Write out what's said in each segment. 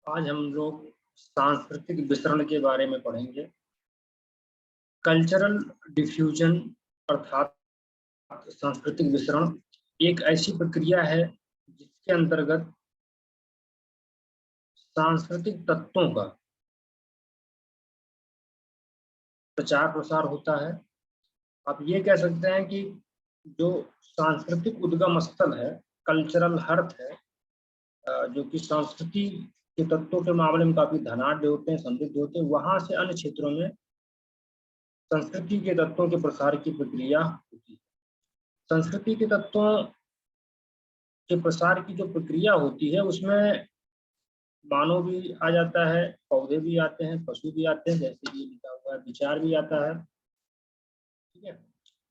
आज हम लोग सांस्कृतिक वितरण के बारे में पढ़ेंगे। कल्चरल डिफ्यूजन अर्थात सांस्कृतिक वितरण एक ऐसी प्रक्रिया है जिसके अंतर्गत सांस्कृतिक तत्वों का प्रचार प्रसार होता है। आप ये कह सकते हैं कि जो सांस्कृतिक उद्गम स्थल है, कल्चरल हर्थ है, जो कि संस्कृति के तत्वों के मामले में काफी धनाढ़ होते हैं, समृद्ध होते हैं, वहां से अन्य क्षेत्रों में संस्कृति के तत्वों के प्रसार की प्रक्रिया होती है। संस्कृति के तत्वों के प्रसार की जो प्रक्रिया होती है उसमें मानव भी आ जाता है, पौधे भी आते हैं, पशु भी आते हैं, जैसे कि लिखा हुआ है, विचार भी आता है। ठीक है,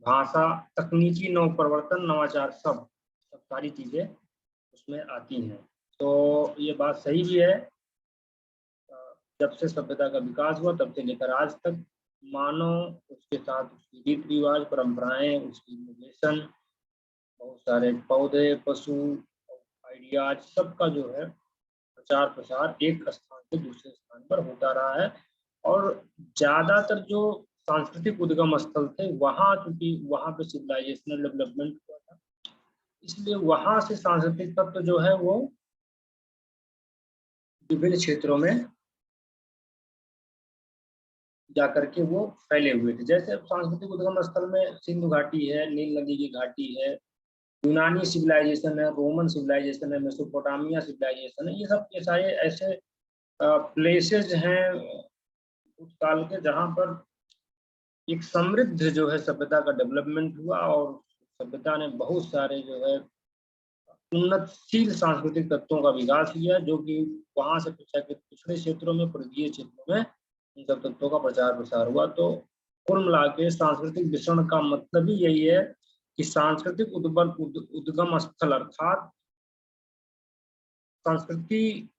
भाषा, तकनीकी नव प्रवर्तन, नवाचार, सब सारी चीजें उसमें आती हैं। तो ये बात सही भी है। जब से सभ्यता का विकास हुआ तब से लेकर आज तक मानव, उसके साथ उसकी रीति रिवाज, परंपराएं, उसकी इनोवेशन, बहुत सारे पौधे, पशु, आइडियाज, सबका जो है प्रचार प्रसार एक स्थान से दूसरे स्थान पर होता रहा है। और ज्यादातर जो सांस्कृतिक उद्गम स्थल थे वहाँ, क्योंकि वहाँ पे सिविलाइजेशनल डेवलपमेंट हुआ था, इसलिए वहाँ से सांस्कृतिक तत्व जो है वो विभिन्न क्षेत्रों में जाकर के वो फैले हुए थे। जैसे सांस्कृतिक उद्गम स्थल में सिंधु घाटी है, नील नदी की घाटी है, यूनानी सिविलाइजेशन है, रोमन सिविलाइजेशन है, मेसोपोटामिया सिविलाइजेशन है, ये सारे ऐसे प्लेसेस हैं उस काल के जहाँ पर एक समृद्ध जो है सभ्यता का डेवलपमेंट हुआ और सभ्यता ने बहुत सारे जो है उन्नतशील सांस्कृतिक तत्वों का विकास किया, जो कि वहां से पिछड़े क्षेत्रों में, पूर्वीय क्षेत्रों में इन सब तत्वों का प्रचार प्रसार हुआ। तो कुल मिला के सांस्कृतिक वितरण का मतलब ही यही है कि सांस्कृतिक उद्गम स्थल अर्थात संस्कृति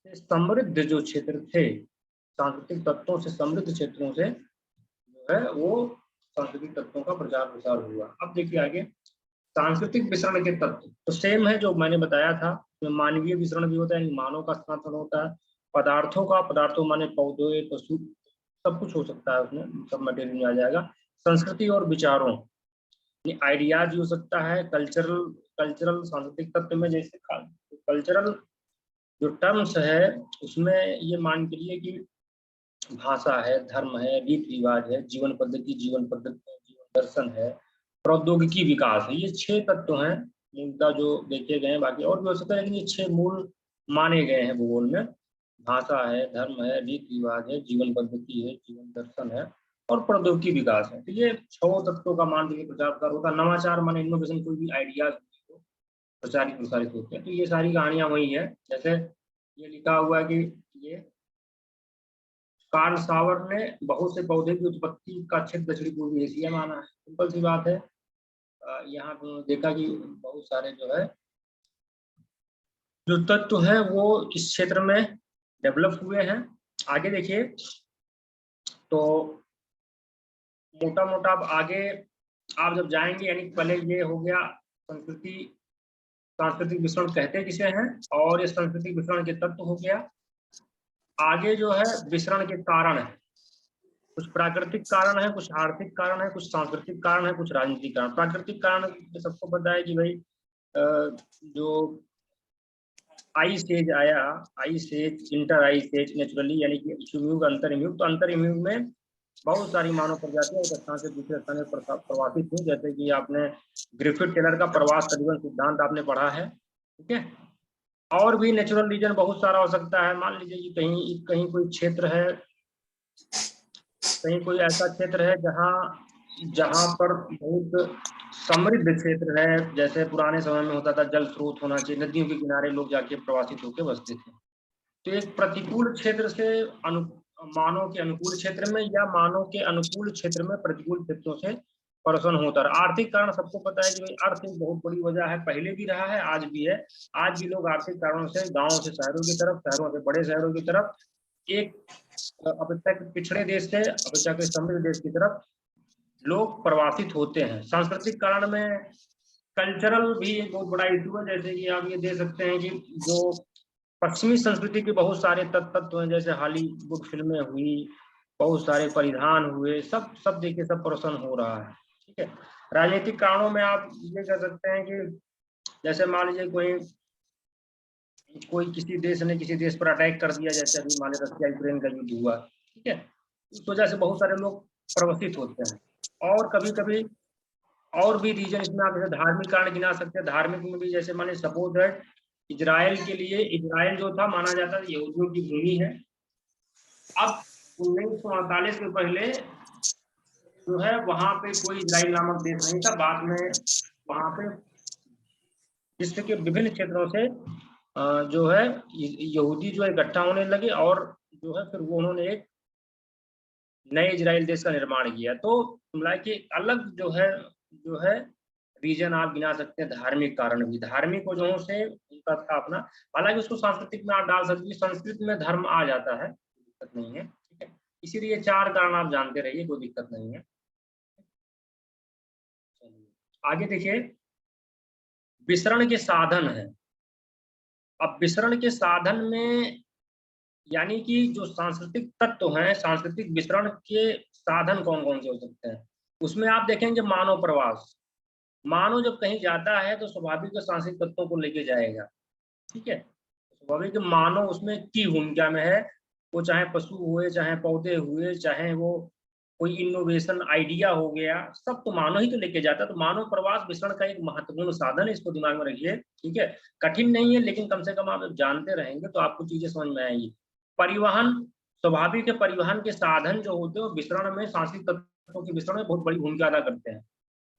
से समृद्ध जो क्षेत्र थे, सांस्कृतिक तत्वों से समृद्ध क्षेत्रों से जो है वो सांस्कृतिक तत्वों का प्रचार प्रसार हुआ। अब देखिए आगे, सांस्कृतिक वितरण के तत्व तो सेम है जो मैंने बताया था। मानवीय वितरण भी होता है, मानव का स्थानांतरण होता है, पदार्थों माने पौधे, पशु, सब कुछ हो सकता है उसमें, सब मटेरियल में आ जाएगा। संस्कृति और विचारों, आइडियाज हो सकता है। कल्चरल सांस्कृतिक तत्व में जैसे कल्चरल जो टर्म्स है उसमें ये मान के लिए कि भाषा है, धर्म है, रीति रिवाज है, जीवन पद्धति, जीवन दर्शन है, प्रौद्योगिकी विकास है। ये 6 तत्व हैं मूलतः जो देखे गए हैं, बाकी और भी हो सकता है, लेकिन ये 6 मूल माने गए हैं भूगोल में। भाषा है, धर्म है, रीति रिवाज है, जीवन पद्धति है, जीवन दर्शन है और प्रौद्योगिकी विकास है। तो ये 6 तत्वों का मान के प्रचार प्रसार होता है। नवाचार माने इनोवेशन, कोई भी आइडियाज प्रचारित प्रसारित होते हैं। तो ये सारी कहानियां वही है। जैसे ये लिखा हुआ है कि ये कार्ल सावर ने बहुत से पौधे की उत्पत्ति का क्षेत्र दक्षिणी पूर्वी एशिया माना है। सिंपल सी बात है। यहाँ पर देखा कि बहुत सारे जो है जो तत्व है वो इस क्षेत्र में डेवलप हुए हैं। आगे देखिए, तो मोटा मोटा अब आगे आप जब जाएंगे, यानी पहले ये हो गया सांस्कृतिक वितरण कहते किसे हैं, और ये सांस्कृतिक वितरण के तत्व हो गया। आगे जो है वितरण के कारण है, कुछ प्राकृतिक कारण है, कुछ आर्थिक कारण है, कुछ सांस्कृतिक कारण है, कुछ राजनीतिक कारण। प्राकृतिक कारण सबको पता है कि भाई जो आइस एज आया, ice age, inter ice age naturally, यानी कि इक्ष्वाकु, अंतर्युग। तो अंतर्युग में बहुत सारी मानव प्रजातियां एक स्थान से दूसरे स्थान में प्रवासित हुई, जैसे कि आपने ग्रिफिथ टेलर का प्रवास परिवहन सिद्धांत आपने पढ़ा है। ठीक है, और भी नेचुरल रीजन बहुत सारा हो सकता है। मान लीजिए कि कहीं कहीं कोई क्षेत्र है, कहीं कोई ऐसा क्षेत्र है जहाँ पर बहुत समृद्ध क्षेत्र है, जैसे पुराने समय में होता था, जल स्रोत होना चाहिए, नदियों के किनारे लोग जाके प्रवासित होकर बसते थे। तो एक प्रतिकूल क्षेत्र से मानव के अनुकूल क्षेत्र में, या मानव के अनुकूल क्षेत्र में प्रतिकूल क्षेत्रों से प्रसन्न होता है। आर्थिक कारण सबको पता है कि भाई अर्थ एक बहुत बड़ी वजह है, पहले भी रहा है, आज भी है। आज भी लोग आर्थिक कारणों से गांवों से शहरों की तरफ, शहरों से बड़े शहरों की तरफ, एक अपेक्षाकृत पिछड़े देश से अपेक्षाकृत समृद्ध देश की तरफ लोग प्रवासित होते हैं। सांस्कृतिक कारण में कल्चरल भी एक बहुत बड़ा इशू है। जैसे कि आप ये दे सकते हैं कि जो पश्चिमी संस्कृति के बहुत सारे तत्व हैं, जैसे हॉलीवुड फिल्में हुई, बहुत सारे परिधान हुए, सब देखिए सब प्रश्न हो रहा है। ठीक है, राजनीतिक कारणों में आप ये कह सकते हैं कि जैसे मान लीजिए कोई किसी देश ने किसी देश पर अटैक कर दिया, जैसे अभी मान लीजिए रशिया यूक्रेन का युद्ध हुआ, ठीक है, इस वजह से बहुत सारे लोग प्रवशित होते हैं। और कभी कभी और भी रीजन इसमें आप जैसे धार्मिक कारण गिना सकते हैं। धार्मिक में भी जैसे माने सपोज दैट इजराइल के लिए, इजराइल जो था माना जाता है यहूदियों की भूमि है। अब 1948 के पहले जो है वहां पे कोई इजराइल नामक देश नहीं था। बाद में वहां पे विश्व के विभिन्न क्षेत्रों से जो है यहूदी जो है इकट्ठा होने लगे, और जो है फिर वो उन्होंने एक नए इजराइल देश का निर्माण किया। तो मिला के अलग जो है रीजन आप गिना सकते हैं। धार्मिक कारण भी, धार्मिक वजहों से उनका था अपना, हालांकि उसको सांस्कृतिक में आप डाल सकते हैं, संस्कृत में धर्म आ जाता है, दिक्कत नहीं है। ठीक है, इसीलिए 4 कारण आप जानते रहिए, कोई दिक्कत नहीं है। आगे देखिए, विसरण के साधन है। अब विसरण के साधन में यानी कि जो सांस्कृतिक तत्व हैं, सांस्कृतिक विसरण के साधन कौन कौन से हो सकते हैं, उसमें आप देखेंगे मानव प्रवास। मानव जब कहीं जाता है तो स्वाभाविक सांस्कृतिक तत्वों को लेके जाएगा। ठीक है, स्वाभाविक मानव उसमें की भूमिका में है, वो चाहे पशु हुए, चाहे पौधे हुए, चाहे वो कोई इनोवेशन आइडिया हो गया, सब तो मानव ही तो लेके जाता है। तो मानव प्रवास विसरण का एक महत्वपूर्ण साधन है, इसको दिमाग में रखिए। ठीक है, कठिन नहीं है, लेकिन कम से कम आप जानते रहेंगे तो आपको चीजें समझ में आएंगी। परिवहन, स्वाभाविक है, परिवहन के साधन जो होते हैं वो विसरण में, सांस्कृतिक तत्वों के विसरण में बहुत बड़ी भूमिका अदा करते हैं।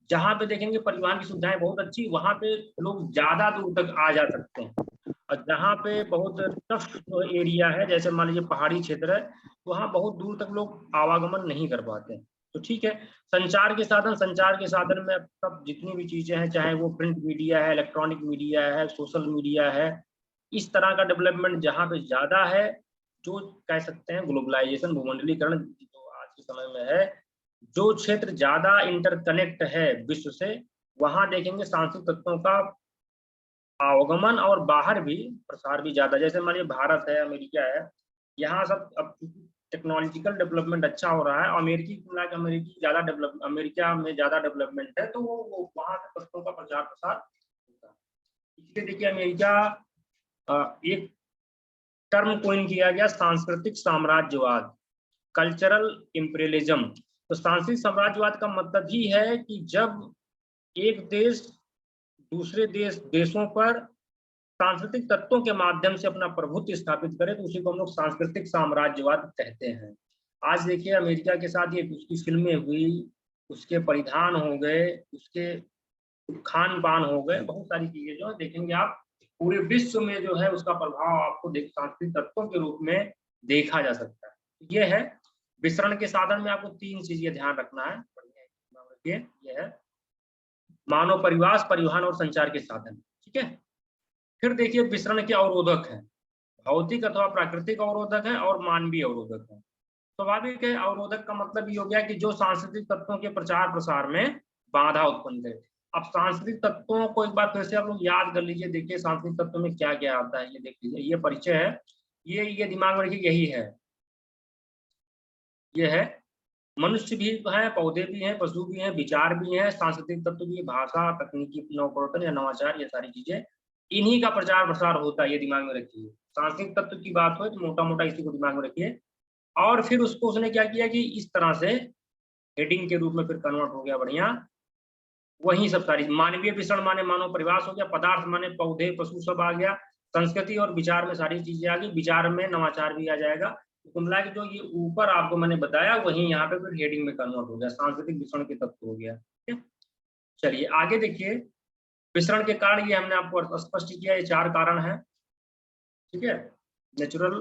जहां पे देखेंगे परिवहन की सुविधाएं बहुत अच्छी, वहां पे लोग ज्यादा दूर तक आ जा सकते हैं। और जहाँ पे बहुत टफ एरिया है, जैसे मान लीजिए पहाड़ी क्षेत्र है, वहाँ बहुत दूर तक लोग आवागमन नहीं कर पाते हैं। तो ठीक है, संचार के साधन, संचार के साधन में अब जितनी भी चीजें हैं, चाहे वो प्रिंट मीडिया है, इलेक्ट्रॉनिक मीडिया है, सोशल मीडिया है, इस तरह का डेवलपमेंट जहाँ पे ज्यादा है, जो कह सकते हैं ग्लोबलाइजेशन, भूमंडलीकरण जो आज के समय में है, जो क्षेत्र ज्यादा इंटरकनेक्ट है विश्व से, वहां देखेंगे सांस्कृतिक तत्वों का आवागमन और बाहर भी प्रसार भी ज्यादा। जैसे मान लीजिए भारत है, अमेरिका है, यहाँ सब अब टेक्नोलॉजिकल डेवलपमेंट अच्छा हो रहा है। अमेरिका में ज्यादा डेवलपमेंट है, तो वो वहाँ के तत्वों का प्रचार प्रसार होता है। इसलिए देखिए अमेरिका एक टर्म कोइन किया गया, सांस्कृतिक साम्राज्यवाद, कल्चरल इंपीरियलिज्म। तो सांस्कृतिक साम्राज्यवाद का मतलब ही है कि जब एक देश दूसरे देशों पर सांस्कृतिक तत्वों के माध्यम से अपना प्रभुत्व स्थापित करे, तो उसी को हम लोग सांस्कृतिक साम्राज्यवाद कहते हैं। आज देखिए अमेरिका के साथ ये उसकी फिल्में हुई, उसके परिधान हो गए, उसके खान पान हो गए, बहुत सारी चीजें जो है देखेंगे आप, पूरे विश्व में जो है उसका प्रभाव आपको सांस्कृतिक तत्वों के रूप में देखा जा सकता है। ये है विसरण के साधन में आपको 3 चीजें ध्यान रखना है। ये है मानव परिवास, परिवहन और संचार के साधन। ठीक है, फिर देखिए विसरण के अवरोधक है, भौतिक अथवा प्राकृतिक अवरोधक है और मानवीय अवरोधक है। स्वाभाविक है, अवरोधक का मतलब ये हो गया कि जो सांस्कृतिक तत्वों के प्रचार प्रसार में बाधा उत्पन्न करे। अब सांस्कृतिक तत्वों को एक बार फिर से आप लोग याद कर लीजिए, देखिए सांस्कृतिक तत्व में क्या क्या आता है, ये देख लीजिए, ये परिचय है, ये दिमाग में रखिए, यही है, ये है मनुष्य भी है, पौधे भी हैं, पशु भी हैं, विचार भी हैं, सांस्कृतिक तत्व भी, भाषा, तकनीकी नवप्रवर्तन या नवाचार, ये सारी चीजें इन्हीं का प्रचार प्रसार होता है, ये दिमाग में रखिए। सांस्कृतिक तत्व की बात हो तो मोटा मोटा इसी को दिमाग में रखिए। और फिर उसको उसने क्या किया कि इस तरह से हेडिंग के रूप में फिर कन्वर्ट हो गया, बढ़िया। वही सब सारी मानवीय विसरण माने मानव परिवास हो गया, पदार्थ माने पौधे पशु सब आ गया, संस्कृति और विचार में सारी चीजें आ गई, विचार में नवाचार भी आ जाएगा। कुल के जो ये ऊपर आपको मैंने बताया वही यहाँ पे फिर हेडिंग में कन्वर्ट हो गया, सांस्कृतिक विसरण के तत्व हो गया। ठीक है, चलिए आगे देखिए, विसरण के कारण ये हमने आपको स्पष्ट किया, ये 4 कारण है। ठीक है, नेचुरल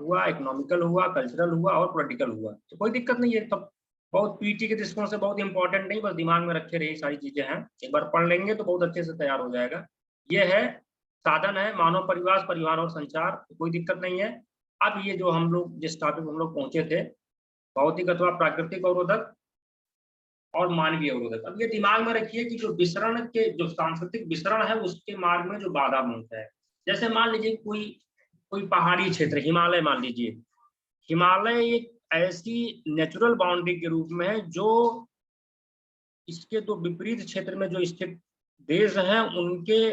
हुआ, इकोनॉमिकल हुआ, कल्चरल हुआ और पॉलिटिकल हुआ। तो कोई दिक्कत नहीं है, तब बहुत पीटी के दृष्टिकोण से बहुत इंपॉर्टेंट नहीं, बस दिमाग में रखे रही सारी चीजें हैं, एक बार पढ़ लेंगे तो बहुत अच्छे से तैयार हो जाएगा। ये है साधन है मानव परिवास, परिवहन और संचार, तो कोई दिक्कत नहीं है। अब ये जो हम लोग जिस टॉपिक हम लोग पहुंचे थे, भौतिक अथवा प्राकृतिक अवरोधक और मानवीय अवरोधक, अब ये दिमाग में रखिए कि जो विसरण के, जो सांस्कृतिक विसरण है उसके मार्ग में जो बाधा बनता है। जैसे मान लीजिए कोई कोई पहाड़ी क्षेत्र, हिमालय मान लीजिए, हिमालय एक ऐसी नेचुरल बाउंड्री के रूप में है जो इसके तो विपरीत क्षेत्र में जो स्थित देश हैं उनके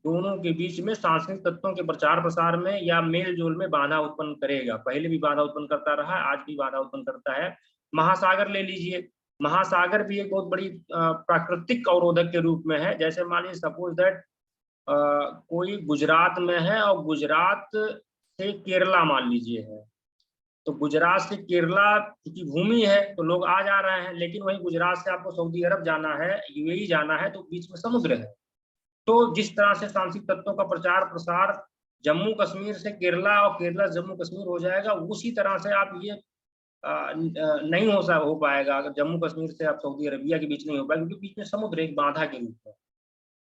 दोनों के बीच में सांस्कृतिक तत्वों के प्रचार प्रसार में या मेल जोल में बाधा उत्पन्न करेगा। पहले भी बाधा उत्पन्न करता रहा है, आज भी बाधा उत्पन्न करता है। महासागर ले लीजिए, महासागर भी एक बहुत बड़ी प्राकृतिक अवरोधक के रूप में है। जैसे मान लीजिए सपोज दैट कोई गुजरात में है और गुजरात से केरला मान लीजिए है, तो गुजरात से केरला की भूमि है तो लोग आ जा रहे हैं, लेकिन वही गुजरात से आपको सऊदी अरब जाना है, यूएई जाना है, तो बीच में समुद्र है। तो जिस तरह से सांस्कृतिक तत्वों का प्रचार प्रसार जम्मू कश्मीर से केरला और केरला से जम्मू कश्मीर हो जाएगा, उसी तरह से आप ये नहीं हो पाएगा अगर जम्मू कश्मीर से आप सऊदी अरबिया के बीच नहीं हो पाएगा, क्योंकि बीच में समुद्र एक बाधा के रूप में।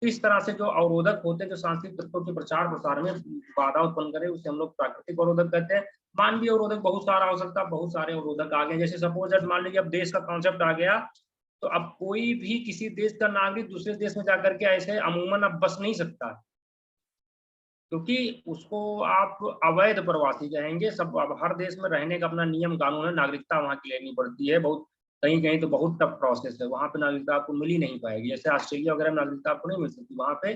तो इस तरह से जो अवरोधक होते हैं, जो सांस्कृतिक तत्वों के प्रचार प्रसार में बाधा उत्पन्न करे, उसे हम लोग प्राकृतिक अवरोधक कहते हैं। मानवीय अवरोधक बहुत सारा हो सकता है, बहुत सारे अवरोधक आ गए। जैसे सपोज दैट मान लीजिए अब देश का कॉन्सेप्ट आ गया, तो अब कोई भी किसी देश का नागरिक दूसरे देश में जाकर के ऐसे अमूमन अब बस नहीं सकता, क्योंकि उसको आप अवैध प्रवासी कहेंगे। सब अब हर देश में रहने का अपना नियम कानून है, नागरिकता वहाँ की लेनी पड़ती है। बहुत कहीं कहीं तो बहुत टफ प्रोसेस है, वहाँ पे नागरिकता आपको मिल ही नहीं पाएगी। जैसे ऑस्ट्रेलिया वगैरह में नागरिकता आपको नहीं मिल सकती, वहाँ पे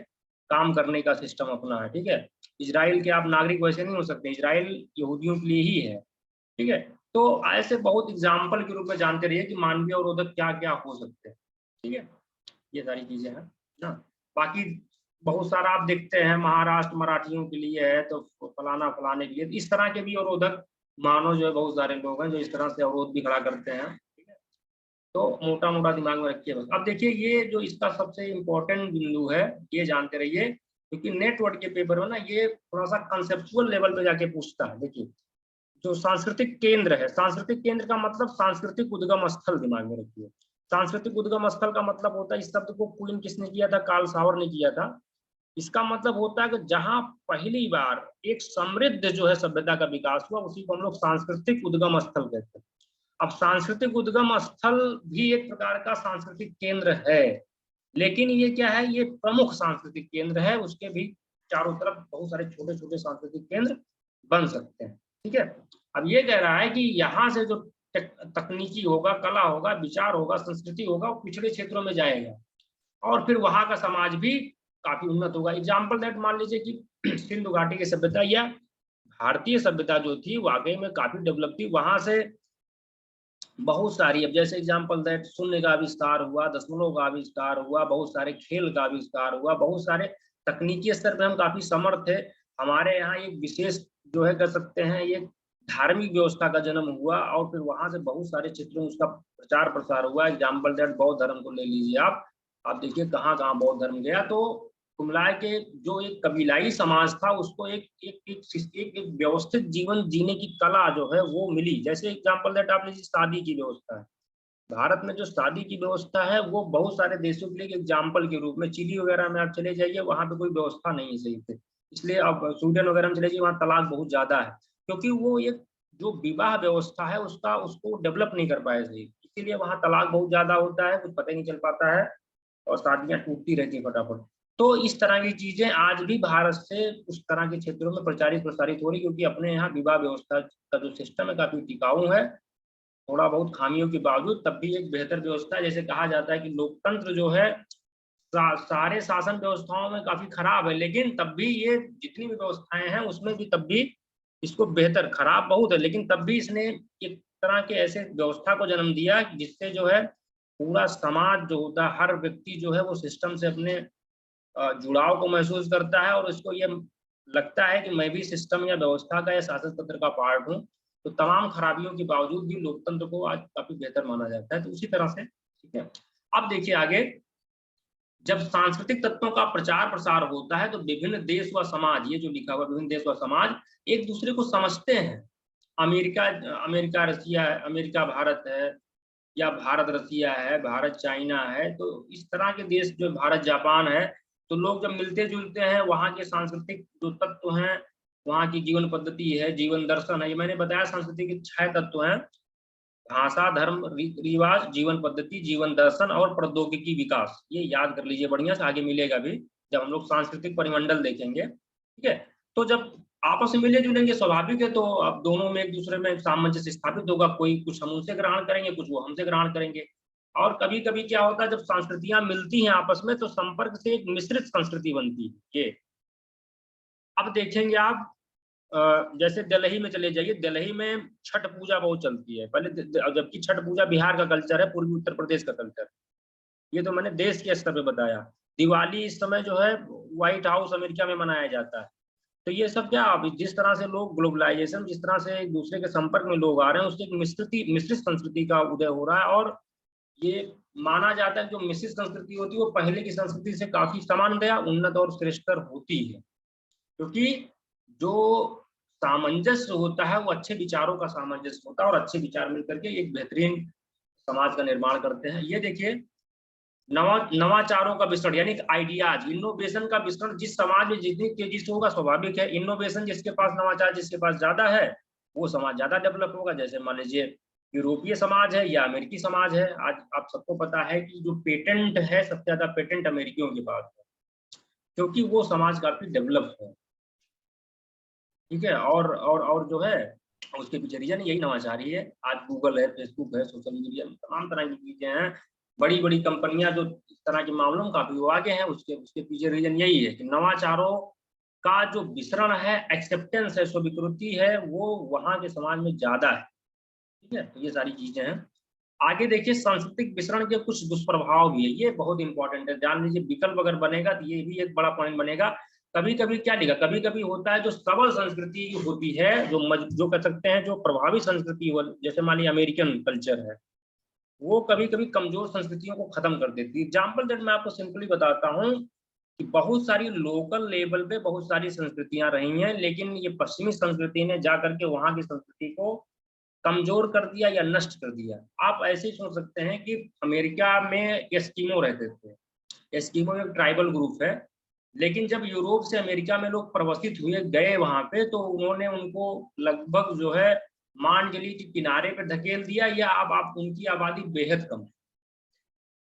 काम करने का सिस्टम अपना है, ठीक है। इजराइल के आप नागरिक वैसे नहीं हो सकते, इजराइल यहूदियों के लिए ही है, ठीक है। तो ऐसे बहुत एग्जाम्पल के रूप में जानते रहिए कि मानवीय अवरोधक क्या क्या हो सकते हैं, ठीक है। ये सारी चीजें हैं ना। बाकी बहुत सारा आप देखते हैं, महाराष्ट्र मराठियों के लिए है तो फलाना फलाने के लिए, इस तरह के भी अवरोधक मानो जो है बहुत सारे लोग हैं जो इस तरह से अवरोध भी खड़ा करते हैं, ठीक है। तो मोटा मोटा दिमाग में रखिए बस। अब देखिए ये जो इसका सबसे इम्पोर्टेंट बिंदु है, ये जानते रहिए, क्योंकि नेटवर्क के पेपर में ना ये थोड़ा सा कंसेप्चुअल लेवल पे जाके पूछता है। देखिए जो सांस्कृतिक केंद्र है, सांस्कृतिक केंद्र का मतलब सांस्कृतिक उद्गम स्थल, दिमाग में रखिए। सांस्कृतिक उद्गम स्थल का मतलब होता है, इस शब्द को कुलीन किसने किया था, कार्ल सावर ने किया था। इसका मतलब होता है कि जहां पहली बार एक समृद्ध जो है सभ्यता का विकास हुआ, उसी को हम लोग सांस्कृतिक उद्गम स्थल कहते हैं। अब सांस्कृतिक उद्गम स्थल भी एक प्रकार का सांस्कृतिक केंद्र है, लेकिन ये क्या है, ये प्रमुख सांस्कृतिक केंद्र है। उसके भी चारों तरफ बहुत सारे छोटे छोटे सांस्कृतिक केंद्र बन सकते हैं, ठीक है। अब ये कह रहा है कि यहाँ से जो तकनीकी होगा, कला होगा, विचार होगा, संस्कृति होगा, वो पिछड़े क्षेत्रों में जाएगा और फिर वहां का समाज भी काफी उन्नत होगा। एग्जाम्पल दैट मान लीजिए कि सिंधु घाटी की सभ्यता या भारतीय सभ्यता जो थी वाकई में काफी डेवलप थी। वहां से बहुत सारी, अब जैसे एग्जाम्पल दैट शून्य का आविष्कार हुआ, दशमलव का आविष्कार हुआ, बहुत सारे खेल का आविष्कार हुआ, बहुत सारे तकनीकी स्तर पर हम काफी समर्थ थे। हमारे यहाँ एक विशेष जो है कर सकते हैं, ये धार्मिक व्यवस्था का जन्म हुआ और फिर वहां से बहुत सारे क्षेत्रों में उसका प्रचार प्रसार हुआ। एग्जाम्पल दैट बौद्ध धर्म को ले लीजिए आप देखिए कहाँ कहाँ बौद्ध धर्म गया। तो कुमला के जो एक कबीलाई समाज था उसको एक एक, एक, एक, एक व्यवस्थित जीवन जीने की कला जो है वो मिली। जैसे एग्जाम्पल दैट आप लीजिए शादी की व्यवस्था है, भारत में जो शादी की व्यवस्था है वो बहुत सारे देशों के लिए एग्जाम्पल के रूप में, चिली वगैरह में आप चले जाइए वहां पे कोई व्यवस्था नहीं है सही से, इसलिए आप स्वीडन वगैरह में चले जाइए वहाँ तलाक बहुत ज्यादा है, क्योंकि वो एक जो विवाह व्यवस्था है उसको डेवलप नहीं कर पाए सही, इसीलिए वहाँ तलाक बहुत ज्यादा होता है, कुछ पता ही नहीं चल पाता है और शादियां टूटती रहती है फटाफट। तो इस तरह की चीजें आज भी भारत से उस तरह के क्षेत्रों में प्रचारित प्रसारित हो रही, क्योंकि अपने यहाँ विवाह व्यवस्था का जो सिस्टम है काफी टिकाऊ है, थोड़ा बहुत खामियों के बावजूद तब भी एक बेहतर व्यवस्था है। जैसे कहा जाता है कि लोकतंत्र जो है सारे शासन व्यवस्थाओं में काफी खराब है, लेकिन तब भी ये जितनी भी व्यवस्थाएं हैं उसमें भी तब भी इसको बेहतर, खराब बहुत है लेकिन तब भी इसने एक तरह के ऐसे व्यवस्था को जन्म दिया जिससे जो है पूरा समाज जो होता है, हर व्यक्ति जो है वो सिस्टम से अपने जुड़ाव को महसूस करता है और उसको ये लगता है कि मैं भी सिस्टम या व्यवस्था का या शासन तंत्र का पार्ट हूँ। तो तमाम खराबियों के बावजूद भी लोकतंत्र को आज काफी बेहतर माना जाता है। तो उसी तरह से ठीक है। अब देखिए आगे, जब सांस्कृतिक तत्वों का प्रचार प्रसार होता है तो विभिन्न देश व समाज, ये जो लिखा हुआ विभिन्न देश व समाज एक दूसरे को समझते हैं। अमेरिका रसिया है, अमेरिका भारत है, या भारत रसिया है, भारत चाइना है, तो इस तरह के देश जो भारत जापान है, तो लोग जब मिलते जुलते हैं वहाँ के सांस्कृतिक जो तत्व हैं, वहाँ की जीवन पद्धति है, जीवन दर्शन है, ये मैंने बताया संस्कृति के 6 तत्व हैं, भाषा, धर्म, रिवाज, जीवन पद्धति, जीवन दर्शन और प्रौद्योगिकी विकास। ये याद कर लीजिए बढ़िया से, आगे मिलेगा भी जब हम लोग सांस्कृतिक परिमंडल देखेंगे, ठीक है। तो जब आपस में मिले जुलेंगे, स्वाभाविक है, तो अब दोनों में एक दूसरे में सामंजस्य स्थापित होगा, कोई कुछ हम उनसे ग्रहण करेंगे, कुछ वो हमसे ग्रहण करेंगे। और कभी कभी क्या होता है, जब संस्कृतियां मिलती हैं आपस में तो संपर्क से एक मिश्रित संस्कृति बनती है। ये अब देखेंगे आप, जैसे दिल्ली में चले जाइए, दिल्ली में छठ पूजा बहुत चलती है पहले, जबकि छठ पूजा बिहार का कल्चर है, पूर्वी उत्तर प्रदेश का कल्चर। ये तो मैंने देश के स्तर पे बताया। दिवाली इस समय जो है व्हाइट हाउस अमेरिका में मनाया जाता है। तो ये सब क्या, अब जिस तरह से लोग ग्लोबलाइजेशन, जिस तरह से एक दूसरे के संपर्क में लोग आ रहे हैं, उसकी एक मिश्रित संस्कृति का उदय हो रहा है। और ये माना जाता है जो मिश्रित संस्कृति होती है वो पहले की संस्कृति से काफी समानतया उन्नत और श्रेष्ठतर होती है, क्योंकि जो सामंजस्य होता है वो अच्छे विचारों का सामंजस्य होता है, और अच्छे विचार मिलकर के एक बेहतरीन समाज का निर्माण करते हैं। ये देखिए, नवाचारों का विस्तरण, यानी आइडियाज, इनोवेशन का विस्तरण जिस समाज में जितनी तेजी से होगा, स्वाभाविक है इनोवेशन जिसके पास, नवाचार जिसके पास ज्यादा है, वो समाज ज्यादा डेवलप होगा। जैसे मान लीजिए यूरोपीय समाज है या अमेरिकी समाज है, आज आप सबको पता है कि जो पेटेंट है, सबसे ज्यादा पेटेंट अमेरिकियों के पास है, क्योंकि वो समाज काफी डेवलप है। ठीक है, और जो है उसके पीछे रीजन यही नवाचारी है। आज गूगल है, फेसबुक है, सोशल मीडिया में तमाम तरह की चीजें हैं, बड़ी बड़ी कंपनियां जो इस तरह के मामलों में काफी वो आगे हैं, उसके पीछे रीजन यही है कि नवाचारों का जो विसरण है, एक्सेप्टेंस है, स्वीकृति है, वो वहां के समाज में ज्यादा है। ठीक है, तो ये सारी चीजें हैं। आगे देखिए, सांस्कृतिक विसरण के कुछ दुष्प्रभाव भी है, ये बहुत इंपॉर्टेंट है, जान लीजिए। विकल्प अगर बनेगा तो ये भी एक बड़ा पॉइंट बनेगा। कभी कभी क्या लिखा, कभी कभी होता है जो सबल संस्कृति होती है, जो कह सकते हैं जो प्रभावी संस्कृति, जैसे मान लीजिए अमेरिकन कल्चर है, वो कभी कभी कमजोर संस्कृतियों को खत्म कर देती है। एग्जाम्पल दैट मैं आपको सिंपली बताता हूँ कि बहुत सारी लोकल लेवल पे बहुत सारी संस्कृतियां रही हैं, लेकिन ये पश्चिमी संस्कृति ने जाकर के वहां की संस्कृति को कमजोर कर दिया या नष्ट कर दिया। आप ऐसे ही सोच सकते हैं कि अमेरिका में एस्किमो रहते थे। एस्किमो एक ट्राइबल ग्रुप है, लेकिन जब यूरोप से अमेरिका में लोग प्रवसित हुए, गए वहां पे, तो उन्होंने उनको लगभग जो है मांडली के किनारे पे धकेल दिया, या अब आप उनकी आबादी बेहद कम है।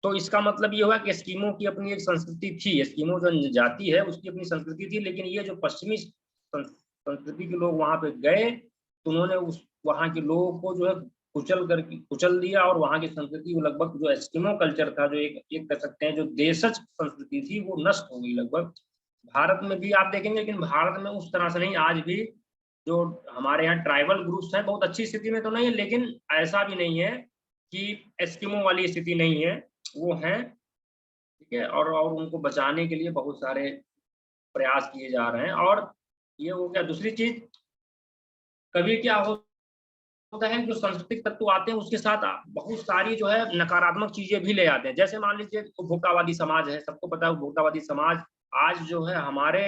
तो इसका मतलब ये हुआ कि एस्किमो की अपनी एक संस्कृति थी, एस्किमो जो जाति है उसकी अपनी संस्कृति थी, लेकिन ये जो पश्चिमी संस्कृति के लोग वहां पे गए, तो उन्होंने उस वहां के लोगों को जो है कुचल दिया, और वहां की संस्कृति वो लगभग, जो एस्किमो कल्चर था, जो एक कह सकते हैं जो देशज संस्कृति थी, वो नष्ट हो गई लगभग। भारत में भी आप देखेंगे, लेकिन भारत में उस तरह से नहीं। आज भी जो हमारे यहाँ ट्राइबल ग्रुप्स हैं, बहुत अच्छी स्थिति में तो नहीं है, लेकिन ऐसा भी नहीं है कि एस्किमो वाली स्थिति नहीं है, वो हैं। ठीक है, और उनको बचाने के लिए बहुत सारे प्रयास किए जा रहे हैं। और ये हो गया। दूसरी चीज, कभी क्या होता है, जो सांस्कृतिक तत्व आते हैं उसके साथ बहुत सारी जो है नकारात्मक चीजें भी ले आते हैं। जैसे मान लीजिए उपभोक्तावादी समाज है, सबको पता है उपभोक्तावादी समाज आज जो है हमारे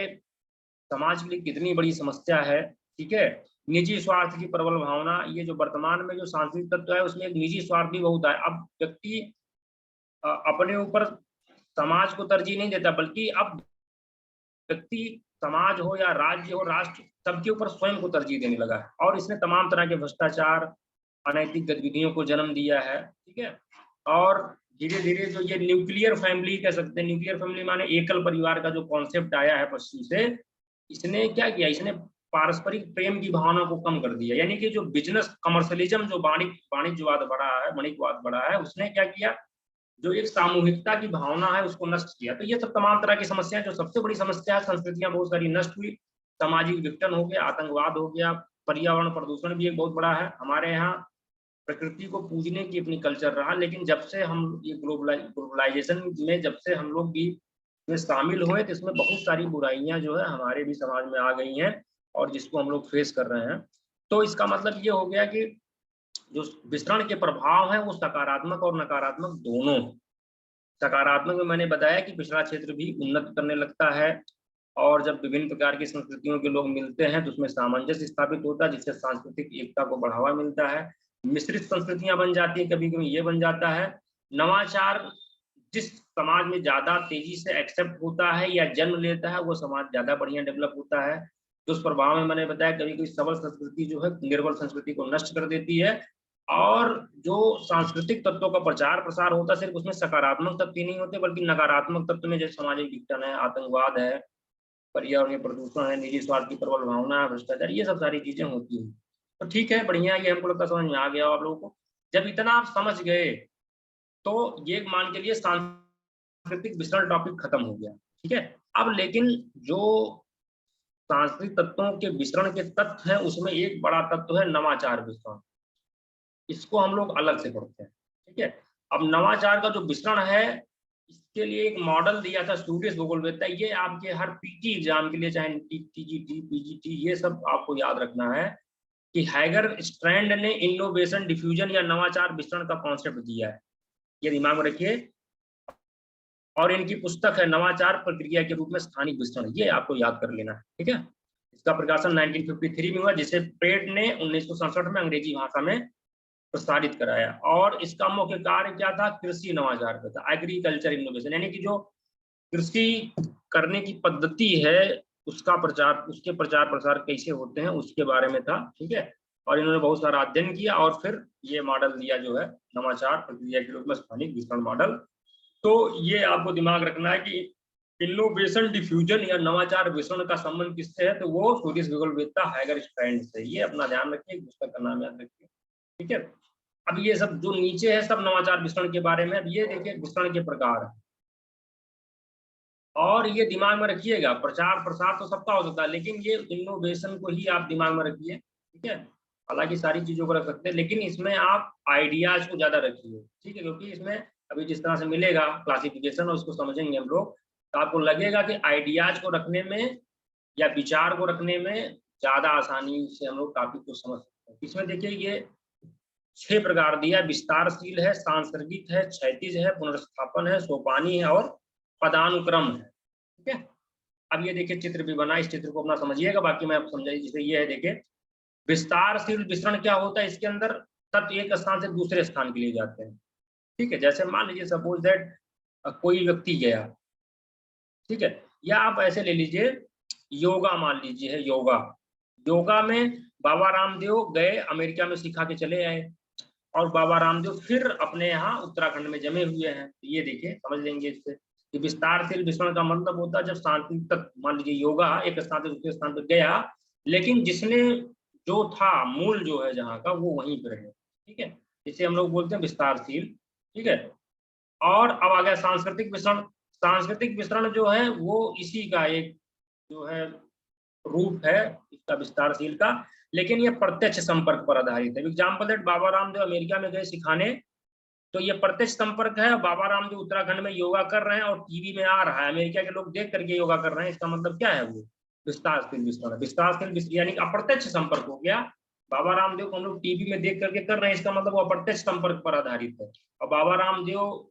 समाज के लिए कितनी बड़ी समस्या है। ठीक है, निजी स्वार्थ की प्रबल भावना, ये जो वर्तमान में जो सांस्कृतिक तत्व है उसमें एक निजी स्वार्थ भी बहुत है। अब व्यक्ति अपने ऊपर समाज को तरजीह नहीं देता, बल्कि अब व्यक्ति, समाज हो या राज्य हो, राष्ट्र, सबके ऊपर स्वयं को तरजीह देने लगा है। और इसने तमाम तरह के भ्रष्टाचार, अनैतिक गतिविधियों को जन्म दिया है। ठीक है, और धीरे धीरे जो ये न्यूक्लियर फैमिली कह सकते हैं, न्यूक्लियर फैमिली माने एकल परिवार का जो कॉन्सेप्ट आया है पश्चिम से, इसने क्या किया, इसने पारस्परिक प्रेम की भावना को कम कर दिया। यानी कि जो बिजनेस कमर्शियलिज्म, जो वाणिज्यवाद बढ़ा है, वणिकवाद बढ़ा है, उसने क्या किया, जो एक सामूहिकता की भावना है उसको नष्ट किया। तो ये सब तमाम तरह की समस्याएं, जो सबसे बड़ी समस्या है, संस्कृतियां बहुत सारी नष्ट हुई, सामाजिक विघटन हो गया, आतंकवाद हो गया, पर्यावरण प्रदूषण भी एक बहुत बड़ा है। हमारे यहाँ प्रकृति को पूजने की अपनी कल्चर रहा, लेकिन जब से हम ये ग्लोबलाइजेशन में जब से हम लोग भी इसमें शामिल हुए, तो इसमें बहुत सारी बुराइयां जो है हमारे भी समाज में आ गई हैं, और जिसको हम लोग फेस कर रहे हैं। तो इसका मतलब ये हो गया कि जो विसरण के प्रभाव हैं वो सकारात्मक और नकारात्मक दोनों। सकारात्मक में मैंने बताया कि पिछड़ा क्षेत्र भी उन्नत करने लगता है, और जब विभिन्न प्रकार की संस्कृतियों के लोग मिलते हैं तो उसमें सामंजस्य स्थापित होता है, जिससे सांस्कृतिक एकता को बढ़ावा मिलता है। मिश्रित संस्कृतियां बन जाती है, कभी कभी ये बन जाता है। नवाचार जिस समाज में ज्यादा तेजी से एक्सेप्ट होता है या जन्म लेता है, वो समाज ज्यादा बढ़िया डेवलप होता है। दुष्प्रभाव में मैंने बताया, कभी कभी सबल संस्कृति जो है निर्बल संस्कृति को नष्ट कर देती है। और जो सांस्कृतिक तत्वों का प्रचार प्रसार होता है, सिर्फ उसमें सकारात्मक तत्व ही नहीं होते, बल्कि नकारात्मक तत्व में जैसे सामाजिक विघटन है, आतंकवाद है, पर्यावरणीय प्रदूषण है, निजी स्वार्थ की प्रबल भावना है, भ्रष्टाचार, ये सब सारी चीजें होती हैं। तो ठीक है, बढ़िया, ये हमको लगता समझ में आ गया आप लोगों को। जब इतना आप समझ गए तो ये मान के लिए सांस्कृतिक विसरण टॉपिक खत्म हो गया। ठीक है, अब लेकिन जो सांस्कृतिक तत्वों के विसरण के तत्व हैं, उसमें एक बड़ा तत्व है नवाचार विसरण। इसको हम लोग अलग से पढ़ते हैं। ठीक है, अब नवाचार का जो विसरण है, इसके लिए एक मॉडल दिया था स्टूडियस भूगोलवेत्ता। ये आपके हर पीटी एग्जाम के लिए, चाहे टीजीटी, पीजीटी, ये सब आपको याद रखना है कि हैगर स्ट्रैंड ने इनोवेशन डिफ्यूजन या नवाचार विसरण का कॉन्सेप्ट दिया है, ये दिमाग में रखिए। और इनकी पुस्तक है नवाचार प्रक्रिया के रूप में स्थानिक विसरण, ये आपको याद कर लेना है। ठीक है, इसका प्रकाशन 1953 में हुआ, जिसे प्रेट ने 1967 में अंग्रेजी भाषा में प्रसारित कराया। और इसका मुख्य कार्य क्या था? कृषि नवाचार का था, एग्रीकल्चर इनोवेशन, यानी कि जो कृषि करने की पद्धति है उसका प्रचार, उसके प्रचार प्रसार कैसे होते हैं उसके बारे में था। ठीक है, और इन्होंने बहुत सारा अध्ययन किया और फिर ये मॉडल दिया जो है नवाचार प्रक्रिया के रूप में स्थानिक विसरण मॉडल। तो ये आपको दिमाग रखना है कि इनोवेशन डिफ्यूजन या नवाचार विसरण का संबंध किससे है, तो वो स्टूडियस भूगोलवेत्ता हैगर स्ट्रैंड से। ये अपना ध्यान रखिए, पुस्तक का नाम याद रखिए। ठीक है, अब ये सब जो नीचे है सब नवाचार विसरण के बारे में। अब ये देखिए विसरण के प्रकार, और ये दिमाग में रखिएगा, प्रचार प्रसार तो सबका हो सकता है, लेकिन ये इनोवेशन को ही आप दिमाग में रखिए। ठीक है, हालांकि सारी चीजों को रख सकते हैं, लेकिन इसमें आप आइडियाज को ज्यादा रखिए। ठीक है, क्योंकि इसमें अभी जिस तरह से मिलेगा क्लासिफिकेशन और उसको समझेंगे हम लोग, तो आपको लगेगा कि आइडियाज को रखने में या विचार को रखने में ज्यादा आसानी से हम लोग टॉपिक को समझ सकते हैं। इसमें देखिए ये 6 प्रकार दिया, विस्तारशील है, सांसर्गिक है, क्षैतिज है, पुनर्स्थापन है, सोपानी है और पदानुक्रम है। ठीक है, अब ये देखिए चित्र भी बना, इस चित्र को अपना समझिएगा, बाकी मैं आपको समझाइए। जैसे ये है, देखिए विस्तारशील विसरण क्या होता है, इसके अंदर तत्व एक स्थान से दूसरे स्थान के लिए जाते हैं। ठीक है, जैसे मान लीजिए सपोज दैट कोई व्यक्ति गया, ठीक है, या आप ऐसे ले लीजिए योगा, मान लीजिए है योगा, योगा में बाबा रामदेव गए अमेरिका में सिखा के चले आए, और बाबा रामदेव फिर अपने यहाँ उत्तराखंड में जमे हुए हैं। तो ये देखिए समझ लेंगे इससे कि विस्तारशील विसरण का मतलब होता है जब शांति तक, मान लीजिए योगा एक स्थान से दूसरे स्थान पर गया, लेकिन जिसने जो था मूल जो है जहाँ का वो वहीं पर है। ठीक है, इसे हम लोग बोलते हैं विस्तारशील। ठीक है, और अब आ गया सांस्कृतिक विसरण। सांस्कृतिक विसरण जो है वो इसी का एक जो है रूप है इसका विस्तारशील का, लेकिन ये प्रत्यक्ष संपर्क पर आधारित है। Example that Baba Ramdev America में गए सिखाने, तो ये प्रत्यक्ष संपर्क है। बाबा रामदेव उत्तराखंड में योगा कर रहे हैं और टीवी में आ रहा है, अमेरिका के लोग देख करके योगा कर रहे हैं, इसका मतलब क्या है? वो विस्तारशील विसरण। विस्तारशील यानी अप्रत्यक्ष संपर्क हो गया। बाबा रामदेव को हम लोग टीवी में देख करके कर रहे हैं, इसका मतलब वो अप्रत्यक्ष संपर्क पर आधारित है। और बाबा रामदेव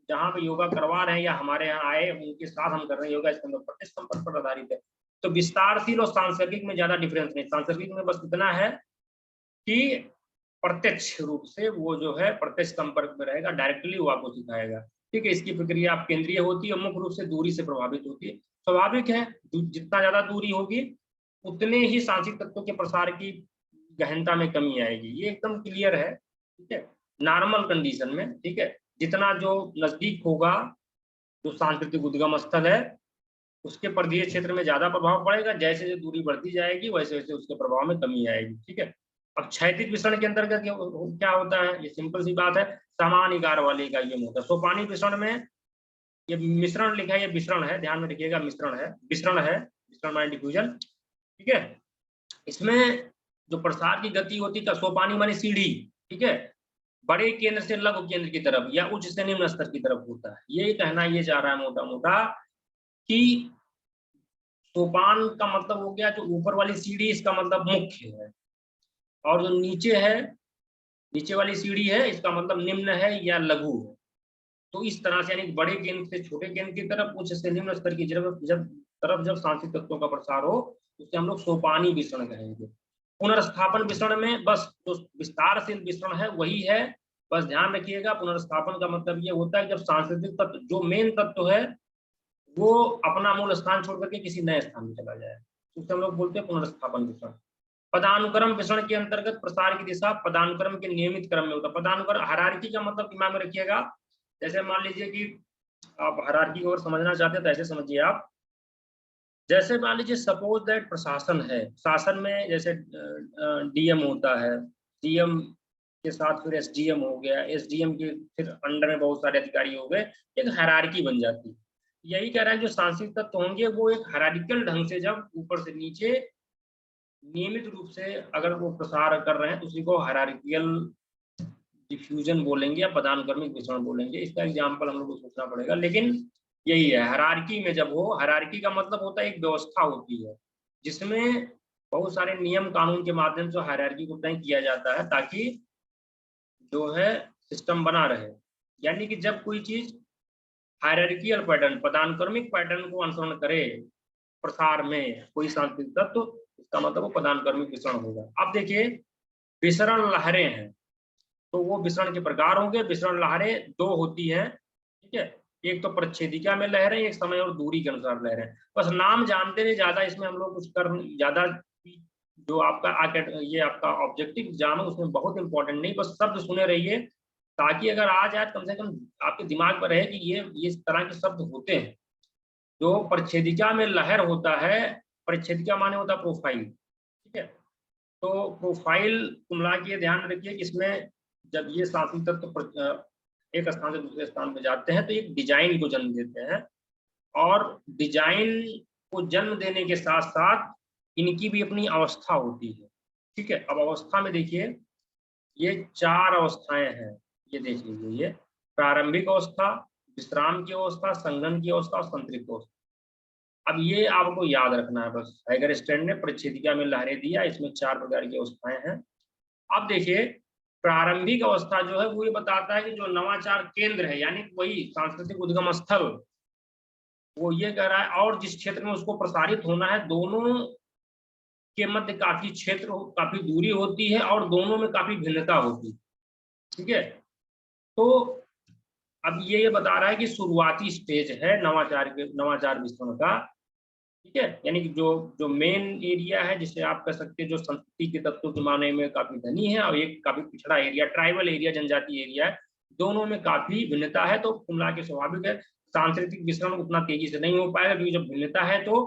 जहाँ पे योगा करवा रहे हैं या हमारे यहाँ आए उनके साथ हम कर रहे हैं योगा, इसका मतलब प्रत्यक्ष संपर्क पर आधारित है। तो विस्तारशील और सांसर्गिक में ज्यादा डिफरेंस नहीं, सांसर्गिक में बस इतना है कि प्रत्यक्ष रूप से वो जो है प्रत्यक्ष संपर्क में रहेगा, डायरेक्टली वो आपको सिखाएगा। ठीक है, इसकी प्रक्रिया आप केंद्रीय होती है, मुख्य रूप से दूरी से प्रभावित होती है। स्वाभाविक है, जितना ज्यादा दूरी होगी उतने ही सांख्यिक तत्वों के प्रसार की गहनता में कमी आएगी, ये एकदम क्लियर है। ठीक है, नॉर्मल कंडीशन में, ठीक है, जितना जो नजदीक होगा जो सांस्कृतिक उद्गम स्थल है उसके परिधीय क्षेत्र में ज्यादा प्रभाव पड़ेगा, जैसे जैसे दूरी बढ़ती जाएगी वैसे वैसे उसके प्रभाव में कमी आएगी। ठीक है, अब क्षैतिज विसरण के अंतर्गत क्या होता है, ये सिंपल सी बात है, समान इकार वाले का ये होता है। सोपानी विसरण में ये मिश्रण लिखा है, ये विसरण है, ध्यान में रखिएगा, मिश्रण है, विसरण है, विसरण माने डिफ्यूजन। ठीक है, इसमें जो प्रसार की गति होती है, सोपानी माने सीढ़ी, ठीक है, बड़े केंद्र से लघु केंद्र की तरफ या उच्च से निम्न स्तर की तरफ होता है। ये कहना ये चाह रहा है मोटा मोटा कि सोपान का मतलब हो गया जो ऊपर वाली सीढ़ी, इसका मतलब मुख्य है, और जो नीचे है, नीचे वाली सीढ़ी है, इसका मतलब निम्न है या लघु है। तो इस तरह से यानी बड़े केंद्र से छोटे केंद्र की तरफ, उच्च से निम्न स्तर की जब सांख्यिक तत्वों का प्रसार हो उसे हम लोग सोपानी विसरण कहेंगे। पुनर्स्थापन विसरण में बस जो विस्तारशील विसरण है वही है, बस ध्यान रखिएगा। पुनर्स्थापन का मतलब ये होता है जब सांस्कृतिक तत्व जो मेन तत्व है वो अपना मूल स्थान छोड़ करके किसी नए स्थान में चला जाए, उसे हम लोग बोलते हैं पुनर्स्थापन विसरण। पदानुक्रम विसरण के अंतर्गत प्रसार की दिशा पदानुक्रम के नियमित क्रम में होता है। पदानुक्रम हायरार्की का मतलब दिमाग में रखिएगा, जैसे मान लीजिए कि आप हायरार्की को अगर समझना चाहते हैं तो ऐसे समझिए आप, जैसे मान लीजिए सपोज दैट प्रशासन है, शासन में जैसे डीएम होता है, डीएम के साथ फिर एसडीएम हो गया, एसडीएम के फिर अंडर में बहुत सारे अधिकारी हो गए, एक हायरार्की बन जाती है। यही कह रहा है जो सांस्कृतिक तत्व होंगे वो एक हायरार्किकल ढंग से जब ऊपर से नीचे नियमित रूप से अगर वो प्रसार कर रहे हैं तो उसी को हायरार्किकल डिफ्यूजन बोलेंगे या पदानुक्रमिक वितरण बोलेंगे। इसका एग्जाम्पल हम लोग को सोचना पड़ेगा, लेकिन यही है हायरार्की में जब हो, हायरार्की का मतलब होता है एक व्यवस्था होती है जिसमें बहुत सारे नियम कानून के माध्यम से हायरार्की को तय किया जाता है ताकि जो है सिस्टम बना रहे। यानी कि जब कोई चीज हायरार्किकल पैटर्न, पदानुक्रमिक पैटर्न को अनुसरण करे प्रसार में कोई सांस्कृतिक तत्व, तो इसका मतलब वो पदानुक्रमिक वितरण होगा। अब देखिए विसरण लहरें हैं, तो वो विसरण के प्रकार होंगे। विसरण लहरें दो होती हैं, ठीक है, एक तो प्रच्छेदिका में लहरें, एक समय और दूरी के अनुसार लहरें। बस नाम जानते रहे, ज्यादा इसमें हम लोग कुछ कर ज्यादा जो आपका ये आपका ऑब्जेक्टिव एग्जाम है उसमें बहुत इंपॉर्टेंट नहीं, बस शब्द सुने रहिए ताकि अगर आ जाए कम से कम आपके दिमाग पर रहे कि ये इस तरह के शब्द होते हैं। जो प्रच्छेदिका में लहर होता है, प्रच्छेदिका माने होता है प्रोफाइल, ठीक है, तो प्रोफाइल कुमला के ध्यान रखिए कि इसमें जब ये सांस्कृतिक तत्व एक स्थान से दूसरे स्थान पर जाते हैं तो एक डिजाइन को जन्म देते हैं, और डिजाइन को जन्म देने के साथ साथ इनकी भी अपनी अवस्था होती है, ठीक है। अब अवस्था में देखिए ये चार अवस्थाएं हैं, ये देख लीजिए, ये प्रारंभिक अवस्था, विश्राम की अवस्था, संघनन की अवस्था और संतृप्त अवस्था। अब ये आपको याद रखना है बस। हाइगरस्टैंड ने परिच्छेदिका में लहरें दिया, इसमें चार प्रकार की अवस्थाएं हैं। अब देखिए प्रारंभिक अवस्था जो है वो ये बताता है कि जो नवाचार केंद्र है यानी वही सांस्कृतिक उद्गम स्थल, वो ये कह रहा है और जिस क्षेत्र में उसको प्रसारित होना है दोनों के मध्य काफी क्षेत्र, काफी दूरी होती है और दोनों में काफी भिन्नता होती है, ठीक है। तो अब ये बता रहा है कि शुरुआती स्टेज है नवाचार विस्तरण का, ठीक है, यानी कि जो जो मेन एरिया है जिसे आप कह सकते हैं जो संस्कृति के तत्वों के मामले में काफी धनी है और एक काफी पिछड़ा एरिया, ट्राइबल एरिया, जनजातीय एरिया है, दोनों में काफी भिन्नता है। तो कुमला के स्वाभाविक है सांस्कृतिक वितरण उतना तेजी से नहीं हो पाएगा क्योंकि जब भिन्नता है तो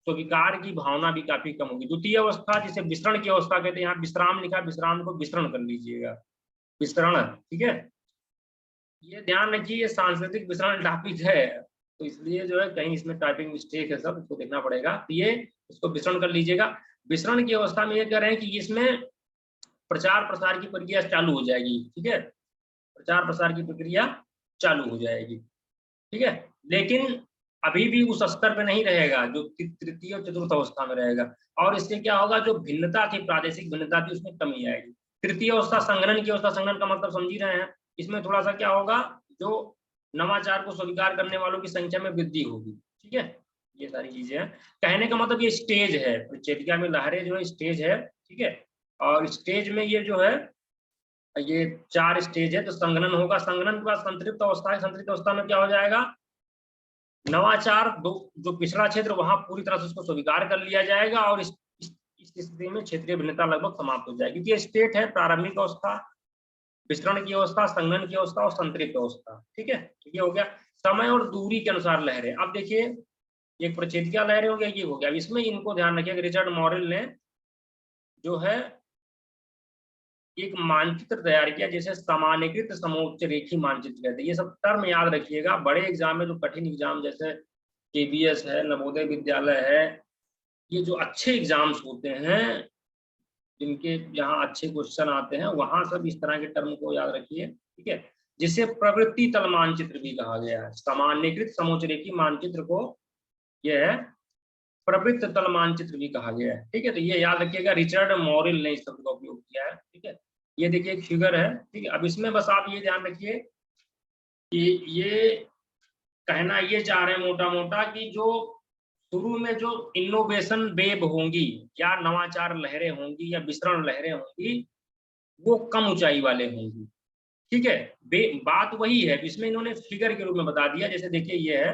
स्वीकार की भावना भी काफी कम होगी। द्वितीय अवस्था जिसे विसरण की अवस्था कहते हैं, यहाँ विश्राम लिखा, विश्राम को विसरण कर लीजिएगा, विसरण, ठीक है। ये ध्यान रखिए ये सांस्कृतिक विसरण टॉपिक है तो इसलिए जो है कहीं इसमें टाइपिंग मिस्टेक है, सब इसको देखना पड़ेगा। तो ये इसको विसरण कर लीजिएगा। विसरण की अवस्था में ये कह रहे हैं कि इसमें प्रचार प्रसार की प्रक्रिया चालू हो जाएगी, ठीक है, प्रचार प्रसार की प्रक्रिया चालू हो जाएगी, ठीक है, लेकिन अभी भी उस स्तर पे नहीं रहेगा जो तृतीय और चतुर्थ अवस्था में रहेगा। और इससे क्या होगा, जो भिन्नता थी, प्रादेशिक भिन्नता थी, उसमें कमी आएगी। तृतीय अवस्था संघनन की अवस्था, संघनन का मतलब समझ ही रहे हैं, इसमें थोड़ा सा क्या होगा, जो नवाचार को स्वीकार करने वालों की संख्या में वृद्धि होगी, ठीक है। ये सारी चीजें हैं। कहने का मतलब ये स्टेज है, परिच्छेदिका में लहरें जो है स्टेज है, ठीक है, और स्टेज में ये जो है ये चार स्टेज है। तो संघनन होगा, संघनन के बाद संतृप्त अवस्था है, संतृप्त अवस्था में क्या हो जाएगा, नवाचार जो पिछड़ा क्षेत्र वहां पूरी तरह से उसको स्वीकार कर लिया जाएगा और इस स्थिति में क्षेत्रीय भिन्नता लगभग समाप्त हो जाएगी। ये स्टेट है प्रारंभिक अवस्था, विसरण की अवस्था, संघनन की अवस्था और संतृप्त अवस्था, ठीक है। ये हो गया समय और दूरी के अनुसार लहरें। अब देखिए एक प्रच्छेदिका लहरें हो गया, ये हो गया। इसमें इनको ध्यान रखिए रिचर्ड मॉरेल ने जो है एक मानचित्र तैयार किया जिसे सामान्यकृत समोच्च रेखी मानचित्र कहते हैं। ये सब टर्म याद रखिएगा, बड़े एग्जाम में जो कठिन एग्जाम जैसे केबीएस है, नवोदय विद्यालय है, ये जो अच्छे एग्जाम्स होते हैं जिनके यहाँ अच्छे क्वेश्चन आते हैं वहां सब इस तरह के टर्म को याद रखिए, ठीक है, जिसे प्रवृत्ति तल मानचित्र भी कहा गया है। सामान्यकृत समोच्च रेखी मानचित्र को यह है प्रवृत्त तल मानचित्र भी कहा गया है, ठीक है। तो ये याद रखिएगा, रिचर्ड मॉरेल ने इस शब्द का उपयोग किया है, ठीक है। ये देखिए एक फिगर है, ठीक है। अब इसमें बस आप ये ध्यान रखिए कि ये कहना ये चाह रहे हैं मोटा मोटा कि जो शुरू में जो इनोवेशन वेव होंगी या नवाचार लहरें होंगी या विसरण लहरें होंगी वो कम ऊंचाई वाले होंगी, ठीक है। बात वही है, इसमें इन्होंने फिगर के रूप में बता दिया। जैसे देखिए ये है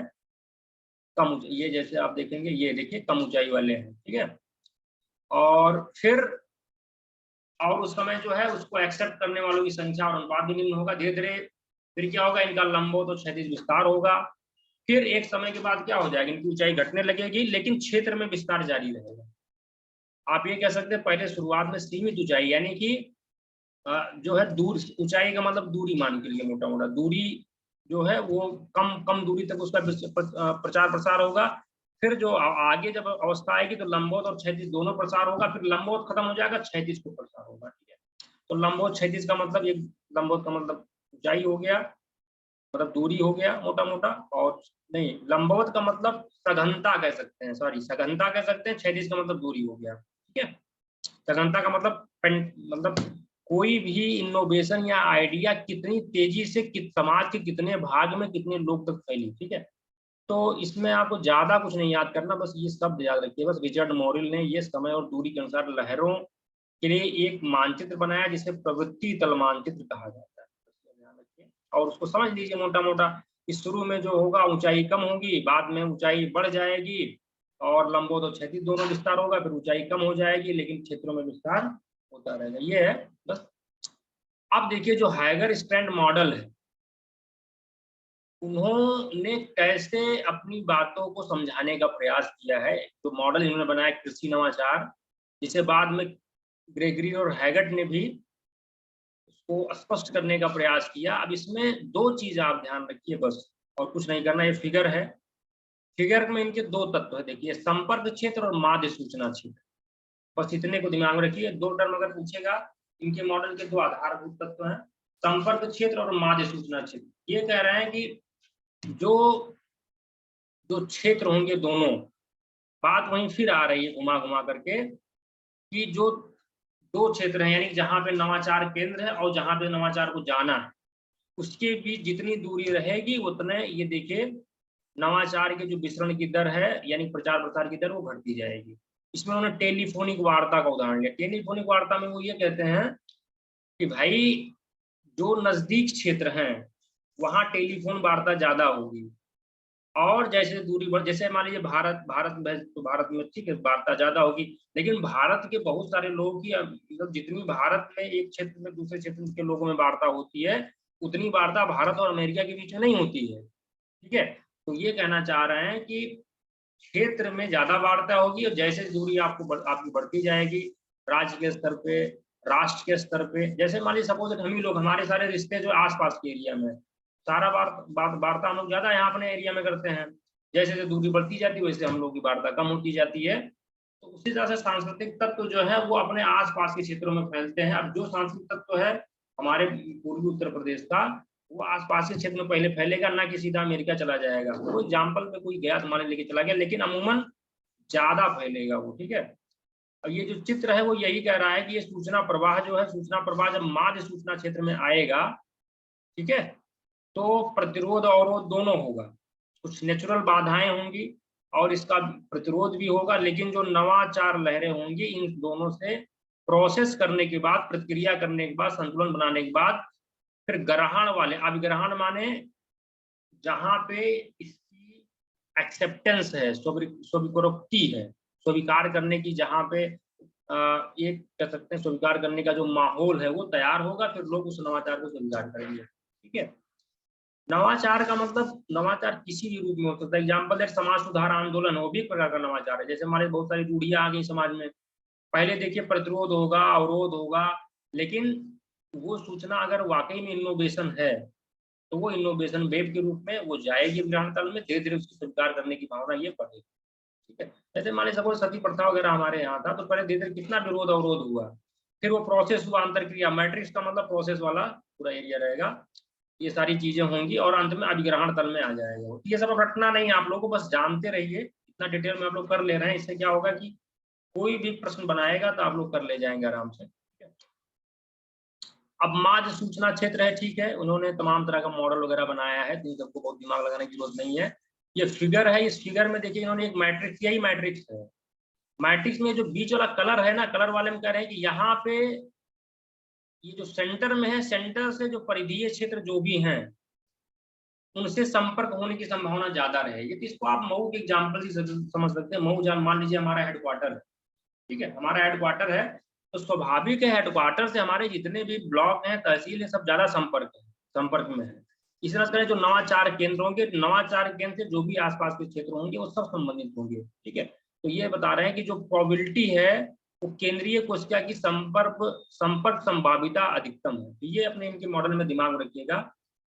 कम, ये जैसे आप देखेंगे ये देखिए कम ऊंचाई वाले हैं, ठीक है। और फिर और उस समय जो है उसको एक्सेप्ट करने वालों की संख्या और अनुपात भी निम्न होगा। धीरे धीरे फिर क्या होगा, इनका लंबो तो क्षैतिज विस्तार होगा, फिर एक समय के बाद क्या हो जाएगा, इनकी ऊंचाई घटने लगेगी, लेकिन क्षेत्र में विस्तार जारी रहेगा। आप ये कह सकते हैं पहले शुरुआत में सीमित ऊंचाई, यानी कि जो है दूर, ऊंचाई का मतलब दूरी मान के लिए, मोटा मोटा दूरी जो है वो कम कम दूरी तक उसका प्रचार प्रसार होगा। फिर जो आगे जब अवस्था आएगी तो लंबवत और क्षैतिज दोनों प्रसार होगा, फिर लंबवत खत्म हो जाएगा, क्षैतिज को प्रसार होगा। ठीक है, तो लंबवत क्षैतिज का मतलब, ये लंबवत का मतलब ऊंचाई हो गया, मतलब दूरी हो गया मोटा मोटा, और नहीं, लंबवत का मतलब सघनता कह सकते हैं, सॉरी सघनता कह सकते हैं, क्षैतिज का मतलब दूरी हो गया। ठीक है, सघनता का मतलब कोई भी इनोवेशन या आइडिया कितनी तेजी से समाज के कितने भाग में कितने लोग तक फैली। ठीक है, तो इसमें आपको ज्यादा कुछ नहीं याद करना, बस ये शब्द याद रखिए। बस रिचर्ड मॉरिल ने ये समय और दूरी के अनुसार लहरों के लिए एक मानचित्र बनाया, जिसे प्रवृत्ति तल मानचित्र कहा जाता है। ध्यान रखिए और उसको समझ लीजिए मोटा मोटा। इस शुरू में जो होगा ऊंचाई कम होगी, बाद में ऊंचाई बढ़ जाएगी, और लंबवत और क्षैतिज दोनों विस्तार होगा, फिर ऊंचाई कम हो जाएगी, लेकिन क्षेत्रों में विस्तार होता रहेगा। ये है बस। अब देखिए जो हाइगर स्ट्रैंड मॉडल है, उन्होंने कैसे अपनी बातों को समझाने का प्रयास किया है। जो मॉडल इन्होंने बनाया कृषि नवाचार, जिसे बाद में ग्रेगरी और हैगट ने भी उसको स्पष्ट करने का प्रयास किया। अब इसमें दो चीज आप ध्यान रखिए बस, और कुछ नहीं करना। ये फिगर है, फिगर में इनके दो तत्व है, देखिए संपर्क क्षेत्र और माध्य सूचना क्षेत्र। बस इतने को दिमाग में रखिए। दो टर्म अगर पूछेगा, इनके मॉडल के दो आधारभूत तत्व हैं, संपर्क क्षेत्र और माध्य सूचना क्षेत्र। ये कह रहे हैं कि जो जो क्षेत्र होंगे दोनों, बात वहीं फिर आ रही है घुमा घुमा करके, कि जो दो क्षेत्र हैं, यानी जहां पे नवाचार केंद्र है और जहां पे नवाचार को जाना है, उसके बीच जितनी दूरी रहेगी उतने, ये देखिए, नवाचार के जो विसरण की दर है, यानी प्रचार प्रसार की दर, वो घटती जाएगी। इसमें उन्होंने टेलीफोनिक वार्ता का उदाहरण लिया। टेलीफोनिक वार्ता में वो ये कहते हैं कि भाई जो नजदीक क्षेत्र हैं वहां टेलीफोन वार्ता ज्यादा होगी, और जैसे दूरी बढ़, जैसे मान लीजिए भारत भारत में, तो भारत में ठीक है वार्ता ज्यादा होगी, लेकिन भारत के बहुत सारे लोगों की, मतलब जितनी भारत में एक क्षेत्र में दूसरे क्षेत्र के लोगों में वार्ता होती है, उतनी वार्ता भारत और अमेरिका के बीच में नहीं होती है। ठीक है, तो ये कहना चाह रहे हैं कि क्षेत्र में ज्यादा वार्ता होगी, और जैसे दूरी आपकी बढ़ती जाएगी, राज्य के स्तर पे, राष्ट्र के स्तर पे, जैसे मान लीजिए सपोज हम ही लोग, हमारे सारे रिश्ते जो आसपास के एरिया में, सारा वार्ता हम लोग ज्यादा यहाँ अपने एरिया में करते हैं। जैसे जैसे दूरी बढ़ती जाती है, वैसे हम लोग की वार्ता कम होती जाती है। तो उसी तरह से सांस्कृतिक तत्व जो है वो अपने आसपास के क्षेत्रों में फैलते हैं। अब जो सांस्कृतिक तत्व है हमारे पूर्वी उत्तर प्रदेश का, वो आसपास के क्षेत्र में पहले फैलेगा, ना कि सीधा अमेरिका चला जाएगा। कोई एग्जाम्पल में कोई गया तो मान लेके चला गया, लेकिन अमूमन ज्यादा फैलेगा वो। ठीक है, अब ये जो चित्र है वो यही कह रहा है कि ये सूचना प्रवाह जो है, सूचना प्रवाह जब माध्य सूचना क्षेत्र में आएगा, ठीक है, तो प्रतिरोध और अवरोध दोनों होगा। कुछ नेचुरल बाधाएं होंगी और इसका प्रतिरोध भी होगा, लेकिन जो नवाचार लहरें होंगी, इन दोनों से प्रोसेस करने के बाद, प्रतिक्रिया करने के बाद, संतुलन बनाने के बाद, फिर ग्रहण वाले, अब ग्रहण माने जहां पे इसकी एक्सेप्टेंस है, स्वीकारोक्ति है, स्वीकार करने की, जहां पे एक कह सकते हैं स्वीकार करने का जो माहौल है वो तैयार होगा, फिर लोग उस नवाचार को स्वीकार करेंगे। ठीक है, नवाचार का मतलब, नवाचार किसी भी रूप में हो सकता है। एग्जाम्पल है समाज सुधार आंदोलन, वो भी एक प्रकार का नवाचार है। जैसे हमारे बहुत सारी रूढ़ियां आ गई समाज में, पहले देखिए प्रतिरोध होगा, अवरोध होगा, लेकिन वो सूचना अगर वाकई में इनोवेशन है, तो वो इनोवेशन वेब के रूप में वो जाएगी ग्रहण तल में, धीरे धीरे उसको स्वीकार करने की भावना ये बढ़ेगी। ठीक है, जैसे मान लीजिए सपोज सती प्रथा वगैरह हमारे यहाँ था, तो पहले धीरे धीरे कितना विरोध अवरोध हुआ, फिर वो प्रोसेस हुआ, अंतरक्रिया, मैट्रिक्स का मतलब प्रोसेस वाला पूरा एरिया रहेगा, ये सारी चीजें होंगी, और अंत में अभिग्रहण तल में आ जाएगा। ये सब रटना नहीं है आप लोगों को, बस जानते रहिए। इतना डिटेल में आप लोग कर ले रहे हैं, इससे क्या होगा कि कोई भी प्रश्न बनाएगा तो आप लोग कर ले जाएंगे आराम से। अब माध्य सूचना क्षेत्र है, ठीक है, उन्होंने तमाम तरह का मॉडल वगैरह बनाया है, तो इन सबको बहुत दिमाग लगाने की जरूरत नहीं है। ये फिगर है, इस फिगर में देखिए इन्होंने एक मैट्रिक्स, यही मैट्रिक्स है। मैट्रिक्स में जो बीच वाला कलर है ना, कलर वाले में कह रहे हैं कि यहाँ पे ये जो सेंटर में है, सेंटर से जो परिधीय क्षेत्र जो भी हैं, उनसे संपर्क होने की संभावना ज्यादा रहेगी। तो इसको आप मऊ के एग्जाम्पल से समझ सकते हैं। मऊ जान मान लीजिए हमारा हेडक्वार्टर है, ठीक है, हमारा हेडक्वार्टर है, तो स्वाभाविक है हेडक्वार्टर से हमारे जितने भी ब्लॉक हैं, तहसील है, सब ज्यादा संपर्क में है। इस तरह जो नवाचार केंद्र होंगे, नवाचार केंद्र से जो भी आसपास के क्षेत्र होंगे वो सब संबंधित होंगे। ठीक है, तो ये बता रहे हैं कि जो प्रोबेबिलिटी है वो केंद्रीय कोशिका की संपर्क संभाविता अधिकतम है। तो ये अपने इनके मॉडल में दिमाग में रखिएगा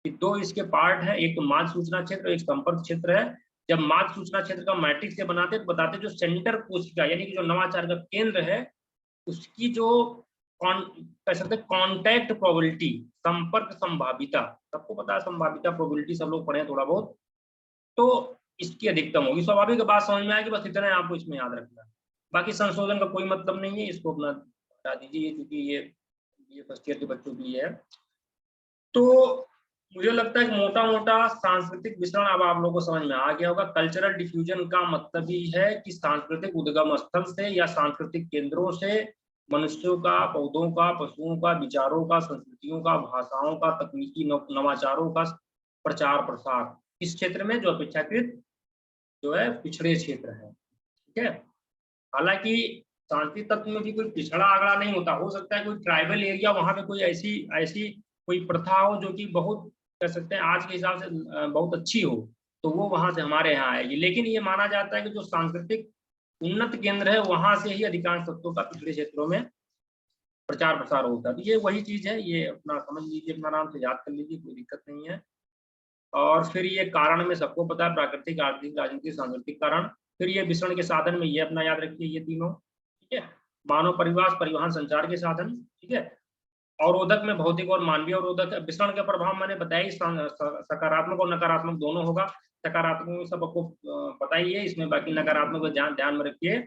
कि दो इसके पार्ट है, एक तो माध्य सूचना क्षेत्र, एक संपर्क क्षेत्र है। जब माध्य सूचना क्षेत्र का मैट्रिक्स से बनाते हैं तो बताते जो सेंटर कोशिका यानी कि जो नवाचार का केंद्र है उसकी जो कह सकते हैं कॉन्टैक्ट प्रोबेबिलिटी, संपर्क संभाविता, सबको पता है संभाविता प्रोबेबिलिटी, सब लोग पढ़े हैं थोड़ा बहुत, तो इसकी अधिकतम होगी। स्वाभाविक बात समझ में आएगी, बस इतना है आपको इसमें याद रखना है। बाकी संशोधन का कोई मतलब नहीं है, इसको अपना हटा दीजिए क्योंकि ये फर्स्ट ईयर के बच्चों के लिए है। तो मुझे लगता है कि मोटा मोटा सांस्कृतिक वितरण अब आप लोगों को समझ में आ गया होगा। कल्चरल डिफ्यूजन का मतलब ही है कि सांस्कृतिक उद्गम स्थल से या सांस्कृतिक केंद्रों से मनुष्यों का, पौधों का, पशुओं का, विचारों का, संस्कृतियों का, भाषाओं का, तकनीकी नवाचारों का प्रचार प्रसार इस क्षेत्र में जो अपेक्षाकृत जो है पिछड़े क्षेत्र है। ठीक है, हालांकि सांस्कृतिक तत्व में भी कोई पिछड़ा आंकड़ा नहीं होता, हो सकता है कोई ट्राइबल एरिया वहां पे कोई ऐसी कोई प्रथा हो जो कि बहुत कह सकते हैं आज के हिसाब से बहुत अच्छी हो, तो वो वहां से हमारे यहाँ आएगी। लेकिन ये माना जाता है कि जो सांस्कृतिक उन्नत केंद्र है वहां से ही अधिकांश तत्वों का पिछड़े क्षेत्रों में प्रचार प्रसार होता है। तो ये वही चीज है, ये अपना समझ लीजिए, अपना आराम से याद कर लीजिए, कोई दिक्कत नहीं है। और फिर ये कारण में सबको पता है, प्राकृतिक, आर्थिक, राजनीतिक, सांस्कृतिक कारण। फिर ये विसरण के साधन में ये अपना याद रखिए, ये तीनों। ठीक है, मानव परिवार, परिवहन, संचार के साधन। ठीक है, अवरोधक में भौतिक और मानवीय अवरोधक। विसरण का प्रभाव मैंने बताया सकारात्मक और नकारात्मक दोनों होगा। सकारात्मक में सबको पता ही है, इसमें बाकी नकारात्मक को ध्यान में रखिए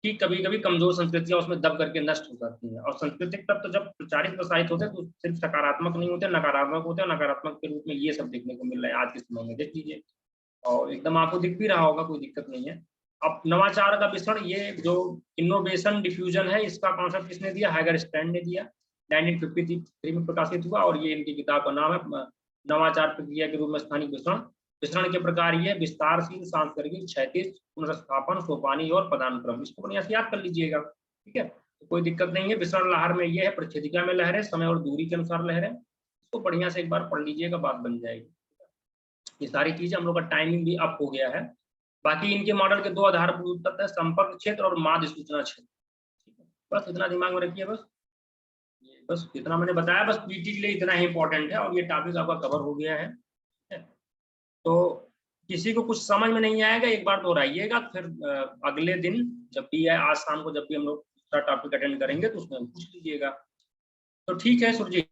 कि कभी कभी कमजोर संस्कृतियां उसमें दब करके नष्ट हो जाती हैं। और सांस्कृतिक तत्व तो जब प्रचारित प्रसारित होते हैं तो सिर्फ सकारात्मक नहीं होते, नकारात्मक होते हैं। नकारात्मक के रूप में ये सब देखने को मिल रहा है आज के समय में, देख लीजिए, और एकदम आपको दिख भी रहा होगा, कोई दिक्कत नहीं है। अब नवाचार का विसरण, ये जो इनोवेशन डिफ्यूजन है, इसका कॉन्सेप्ट किसने दिया? हैगर स्टैंड ने दिया, 1953 में प्रकाशित हुआ, और ये इनकी किताब का नाम है नवाचार प्रक्रिया के रूप में स्थानिक विसरण। विसरण के प्रकार ये विस्तारशील, सांस्कृतिक, क्षैतिज, पुनर्स्थापन, सोपानी और पदानुक्रम। इसको बढ़िया से याद कर लीजिएगा। ठीक है, तो कोई दिक्कत नहीं है। विसरण लहर में ये है, प्रच्छेदिका में लहरें, समय और दूरी के अनुसार लहरें। इसको बढ़िया से एक बार पढ़ लीजिएगा, बात बन जाएगी। ये सारी चीजें, हम लोग का टाइमिंग भी अप हो गया है। बाकी इनके मॉडल के दो आधारभूत तत्व है, संपर्क क्षेत्र और माध्य सूचना क्षेत्र। बस इतना दिमाग में रखिए। बस इतना मैंने बताया, बस पीटी के लिए इतना ही इंपॉर्टेंट है, और ये टॉपिक आपका कवर हो गया है। तो किसी को कुछ समझ में नहीं आएगा एक बार दोहराइएगा, फिर अगले दिन जब भी है, आज शाम को जब भी हम लोग दूसरा टॉपिक अटेंड करेंगे तो उसमें पूछ लीजिएगा। तो ठीक है सुरजीत।